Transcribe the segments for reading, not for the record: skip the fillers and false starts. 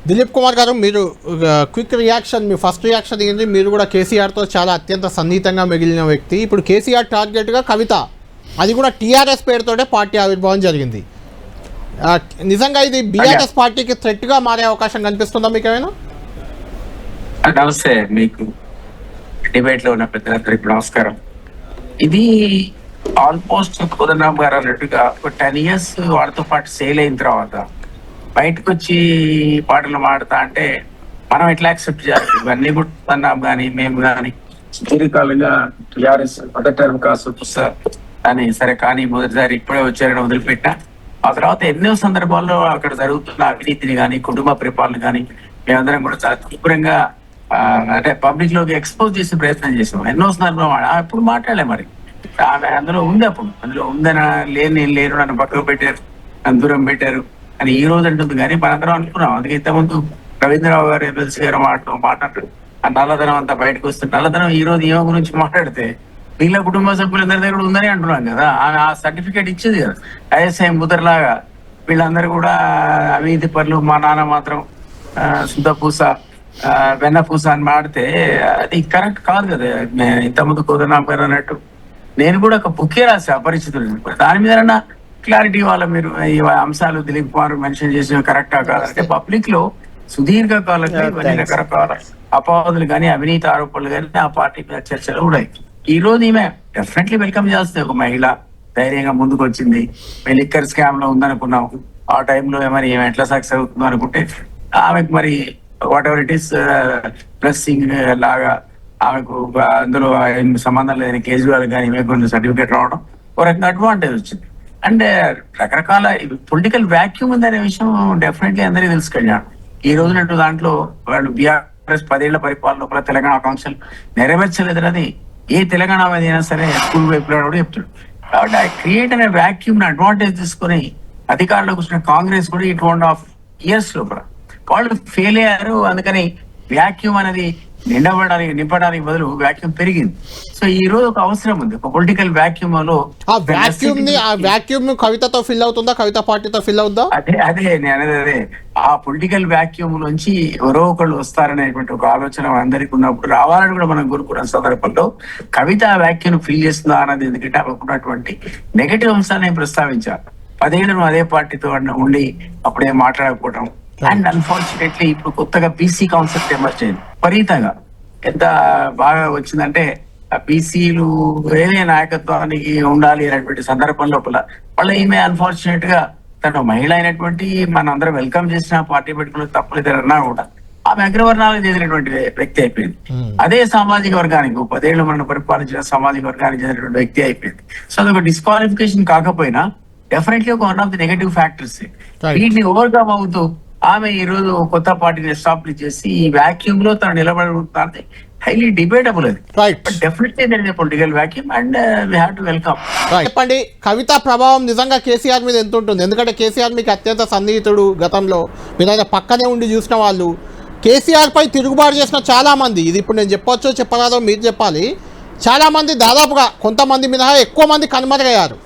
దిలీప్ కుమార్ గారు, మీరు quick reaction, మీ first reaction ఏంటి? మీరు కూడా కేసీఆర్తో చాలా అత్యంత సన్నిహితంగా మిగిలిన వ్యక్తి. ఇప్పుడు కేసీఆర్ టార్గెట్గా కవిత, అది కూడా టీఆర్ఎస్ పేరుతోనే పార్టీ ఆవిర్భావం జరిగింది. నిజంగా ఇది బీఆర్ఎస్ పార్టీకి థ్రెట్గా మారే అవకాశం కనిపిస్తుందా మీకు ఏమైనా? నమస్తే, మీకు డిబేట్లో ఉన్న పెద్దలందరికీ నమస్కారం. ఇది ఆల్మోస్ట్ కోదండరామ్ గారు అన్నట్టుగా ఒక 10 years వాళ్ళతో పాటు సేల్ అయిన తర్వాత బయటకు వచ్చి పాటలు మాడతా అంటే మనం ఎట్లా యాక్సెప్ట్ చేయాలి? ఇవన్నీ కూడా కోదండరామ్ కానీ మేము కానీ సుదీర్ఘకాలంగా టీఆర్ఎస్ మొదటి టర్మ్ కాసు అని సరే కానీ మొదటిసారి ఇప్పుడే వచ్చారని వదిలిపెట్టా. ఆ తర్వాత ఎన్నో సందర్భాల్లో అక్కడ జరుగుతున్న అవినీతిని కానీ కుటుంబ పరిపాలన కానీ మేమందరం కూడా చాలా తీవ్రంగా అంటే పబ్లిక్ లోకి ఎక్స్పోజ్ చేసే ప్రయత్నం చేసాం. ఎన్నో సందర్భాలు అప్పుడు మాట్లాడలే. మరి ఆమె అందులో ఉంది, అప్పుడు అందులో ఉందని లేరు నన్ను పక్కకు పెట్టారు, నన్ను దూరం పెట్టారు అని ఈ రోజు అంటుంది. కానీ మనందరం అనుకున్నాం. అందుకే ఇంతకుముందు రవీంద్రరావు గారు ఎమ్మెల్సీ గారు మాట్లాడారు ఆ నల్లధనం అంతా బయటకు వస్తుంది. నల్లధనం ఈ రోజు ఈమె గురించి మాట్లాడితే వీళ్ళ కుటుంబ సభ్యులందరి దగ్గర ఉందని అంటున్నాం కదా. ఆ సర్టిఫికేట్ ఇచ్చేది కదా ఐఎస్ఐ ముద్రలాగా. వీళ్ళందరూ కూడా అవినీతి పనులు, మా నాన్న మాత్రం శుద్ధపూస వెన్నపూస అని మాడితే అది కరెక్ట్ కాదు కదా. ఇంతకుముందు కోదండరామ్ గారు అన్నట్టు నేను కూడా ఒక బుక్కే రాసి అపరిచితులు దాని మీద క్లారిటీ వాళ్ళ మీరు ఈ అంశాలు దిలీప్ కుమార్ మెన్షన్ చేసిన కరెక్టా కాదంటే పబ్లిక్ లో సుదీర్ఘకాలంగా ఇవన్నీ రకరకాల అపవాదులు కానీ అవినీతి ఆరోపణలు కానీ ఆ పార్టీ మీద చర్చలు ఉన్నాయి. ఈ రోజు ఈమె డెఫినెట్లీ వెల్కమ్ చేస్తే ఒక మహిళ ధైర్యంగా ముందుకు వచ్చింది. మేము లిక్కర్ స్కామ్ లో ఉందనుకున్నాం, ఆ టైంలో మరి ఏమి ఎట్లా సక్సెస్ అవుతుందో అనుకుంటే ఆమెకు మరి వాట్ ఎవర్ ఇట్ ఈస్ ప్లస్సింగ్ లాగా ఆమెకు అందులో సంబంధం లేని కేజ్రీవాల్ కానీ ఈమె కొన్ని సర్టిఫికేట్ రావడం ఒక రకంగా అడ్వాంటేజ్ వచ్చింది. అంటే రకరకాల పొలిటికల్ వ్యాక్యూమ్ ఉందనే విషయం డెఫినెట్లీ అందరికీ తెలుసుకెళ్ళాను. ఈ రోజునట్టు దాంట్లో వాళ్ళు బీఆర్ఎస్ 10 ఏళ్ల పరిపాలన లోపల తెలంగాణ ఆకాంక్షలు నెరవేర్చలేదని ఏ తెలంగాణ మీద అయినా సరే స్కూల్ వైపులో కూడా చెప్తాడు. కాబట్టి ఆ క్రియేట్ అనే వ్యాక్యూమ్ ని అడ్వాంటేజ్ తీసుకుని అధికారంలోకి వచ్చిన కాంగ్రెస్ కూడా ఈ 2.5 years లోపల వాళ్ళు ఫెయిల్ అయ్యారు. అందుకని వ్యాక్యూమ్ అనేది నింపడానికి బదులు వ్యాక్యూమ్ పెరిగింది. సో ఈ రోజు ఒక అవసరం ఉంది, ఒక పొలిటికల్ వ్యాక్యూమ్ లో. ఆ వ్యాక్యూమ్ కవితతో ఫిల్ అవుతుందా, కవిత పార్టీతో ఫిల్ అవుతుందా? అదే నేను అనేది ఆ పొలిటికల్ వ్యాక్యూమ్ నుంచి ఎవరో ఒకళ్ళు వస్తారనేటువంటి ఒక ఆలోచన అందరికి ఉన్నప్పుడు రావాలని కూడా మనం కోరుకున్న సందర్భంలో కవిత ఆ వ్యాక్యూమ్ ఫిల్ చేస్తుందా అన్నది. ఎందుకంటే అనుకున్నటువంటి నెగటివ్ అంశాన్ని ప్రస్తావించారు. 10 ఏళ్ళు అదే పార్టీతో ఉండి అప్పుడేం మాట్లాడకపోవడం. అండ్ అన్ఫార్చునేట్లీ ఇప్పుడు కొత్తగా బీసీ కాన్సెప్ట్ ఎమర్జ్ అయింది విపరీతంగా. ఎంత బాగా వచ్చిందంటే బీసీలు వేరే నాయకత్వానికి ఉండాలి అనేటువంటి సందర్భం లోపల వాళ్ళ ఈమె అన్ఫార్చునేట్ గా తను మహిళ అయినటువంటి మన అందరం వెల్కమ్ చేసిన పార్టీ పెట్టుకునే తప్పులేదన్నా కూడా ఆమె అగ్రవర్ణాలకు చెందినటువంటి వ్యక్తి అయిపోయింది. అదే సామాజిక వర్గానికి 10 ఏళ్ళు మనం పరిపాలించిన సామాజిక వర్గానికి చెందినటువంటి వ్యక్తి అయిపోయింది. సో అదొక డిస్క్వాలిఫికేషన్ కాకపోయినా డెఫినెట్లీ ఒక one of the negative factors. వీటిని ఓవర్కమ్ అవుతూ ఆమె ఈ రోజు కొత్త పార్టీని ఎస్టాబ్లిష్ చేసి ఈ వ్యాక్యూమ్ లో తను నిలబడుతుంది. హైలీ డిబేటబుల్ అది. Definitely there is a political vacuum and we have to welcome. చెప్పండి, కవిత ప్రభావం నిజంగా కేసీఆర్ మీద ఎంత ఉంటుంది? ఎందుకంటే కేసీఆర్ మీకు అత్యంత సన్నిహితుడు. గతంలో మీరు ఆయన పక్కనే ఉండి చూసిన వాళ్ళు. కేసీఆర్ పై తిరుగుబాటు చేసిన చాలా మంది, ఇది ఇప్పుడు నేను చెప్పొచ్చో చెప్పరాదో మీరు చెప్పాలి, చాలా మంది దాదాపుగా కొంతమంది మినహా ఎక్కువ మంది కనుమరుగయ్యారు.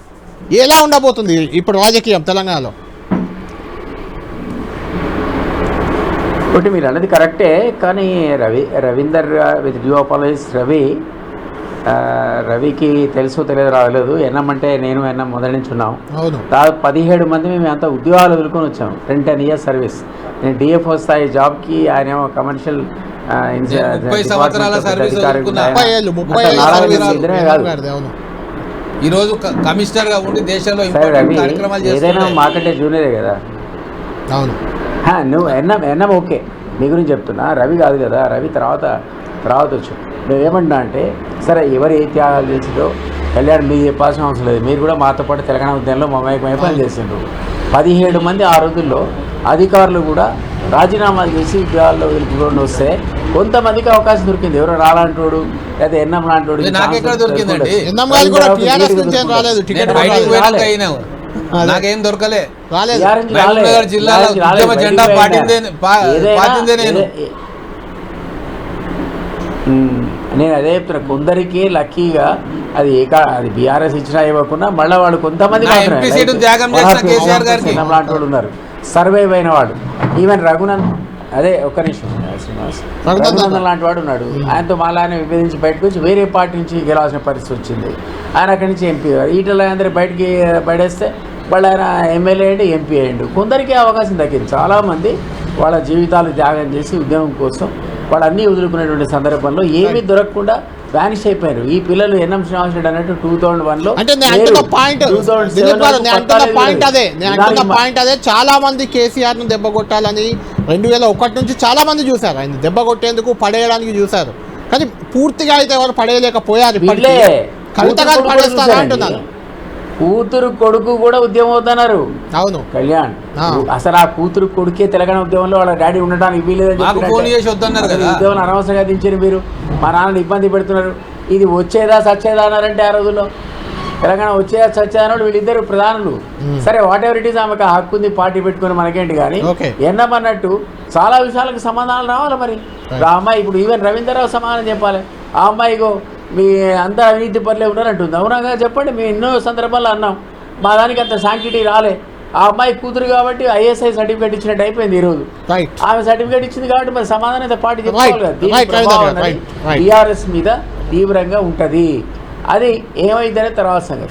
ఎలా ఉండబోతుంది ఇప్పుడు రాజకీయం తెలంగాణలో? ఒకటి మీరు అన్నది కరెక్టే, కానీ రవీందర్ విత్ డ్యూ అపాలజీస్ రవికి తెలుసో తెలియదు రాలేదు. ఎన్నమంటే నేను మొదటి నుంచి ఉన్నాం. దాదాపు 17 మంది మేము అంతా ఉద్యోగాలు వదులుకొని వచ్చాము. 10 years సర్వీస్. నేను డిఎఫ్ఓ స్థాయి జాబ్కి, ఆయన ఏమో కమర్షియల్ ఏదైనా మాకంటే జూనియరే కదా. అవును, నువ్వు ఎన్నం ఓకే, నీ గురించి చెప్తున్నా. రవి కాదు కదా, రవి తర్వాత వచ్చు. నువ్వేమంటున్నా అంటే సరే ఎవరు ఏ త్యాగాలు చేసిందో కళ్యాణ్ మీకు చెప్పాల్సిన అవసరం లేదు. మీరు కూడా మాతో పాటు తెలంగాణ ఉద్యమంలో మమేకమై పని చేసిండ్రు. 17 మంది ఆ రోజుల్లో అధికారులు కూడా రాజీనామాలు చేసి ఉద్యోగాల్లో వెళ్ళిపోండి వస్తే కొంతమందికి అవకాశం దొరికింది. ఎవరో రాలాంటోడు లేదా ఎన్నం లాంటోడు నాకేం దొరకలే. జిల్లాలో జెండా పాటిందే నేను అదే చెప్తున్నా. కొందరికి లక్కీగా అది అది బీఆర్ఎస్ ఇచ్చినా ఇవ్వకుండా మళ్ళీ వాడు కొంతమంది లాంటి వాళ్ళు ఉన్నారు సర్వైవ్ అయిన వాడు. ఈవెన్ అదే ఒక్క నిమిషం శ్రీనివాస్, రఘునందన్ లాంటి వాడు ఉన్నాడు, ఆయనతో మాలానే విభేదించి బయటకు వచ్చి వేరే పార్టీ నుంచి గెలవాల్సిన పరిస్థితి వచ్చింది. ఆయన అక్కడి నుంచి ఎంపీ, ఈటల అందరూ బయటికి పడేస్తే వాళ్ళు ఆయన ఎమ్మెల్యే అయ్యండి, ఎంపీ అయ్యండు. కొందరికి అవకాశం దక్కింది. చాలామంది వాళ్ళ జీవితాలు త్యాగం చేసి ఉద్యమం కోసం వాళ్ళు అన్నీ వదులుకునేటువంటి సందర్భంలో ఏమీ దొరకకుండా వ్యానిష్ అయిపోయారు. ఈ పిల్లలు ఎన్ఎం శ్రీనివాస్ రెడ్డి అన్నట్టు 2001లో అంటే నేను అంటున్న పాయింట్ అదే చాలా మంది కేసీఆర్ ను దెబ్బ కొట్టాలని 2001 నుంచి చాలా మంది చూశారు, ఆయన దెబ్బ కొట్టేందుకు పడేయడానికి చూశారు, కానీ పూర్తిగా అయితే ఎవరు పడేయలేకపోయారు. కవిత గారు పడేస్తారా అంటున్నాను. కూతురు కొడుకు కూడా ఉద్యమం అవుతున్నారు. అవును కళ్యాణ్, అసలు ఆ కూతురు కొడుకే తెలంగాణ ఉద్యమంలో వాళ్ళ డాడీ ఉండడానికి వీలేదని ఉద్యమం అనవసరంగా దించారు మీరు, మా నాన్నని ఇబ్బంది పెడుతున్నారు. ఇది వచ్చేదా సచ్చేదా అన్నారంటే ఆ రోజుల్లో తెలంగాణ వచ్చేదా సచ్చేదా అన్నాడు వీళ్ళిద్దరు ప్రధానులు. సరే వాట్ ఎవర్ ఇట్ ఈస్, ఆమెకు హక్కు ఉంది పార్టీ పెట్టుకుని మనకేంటి, కానీ ఎన్నమన్నట్టు చాలా విషయాలకు సమాధానాలు రావాలి. మరి ఆ అమ్మాయి ఇప్పుడు ఈవెన్ రవీంద్రరావు సమాధానం చెప్పాలి. ఆ అమ్మాయిగో మీ అంతా అవినీతి పనులే ఉన్నారంటుంది. అవునాగా చెప్పండి, మేము ఎన్నో సందర్భాల్లో అన్నాం, మా దానికి అంత సాంక్టిటీ రాలే. ఆ అమ్మాయి కూతురు కాబట్టి ISI సర్టిఫికేట్ ఇచ్చినట్టు అయిపోయింది. ఈరోజు ఆమె సర్టిఫికేట్ ఇచ్చింది కాబట్టి మరి సమాధానం అయితే పార్టీ చెప్పుకోవాలి కదా. దీని ప్రభావం TRS మీద తీవ్రంగా ఉంటుంది. అది ఏమైందనే తర్వాత సంగతి.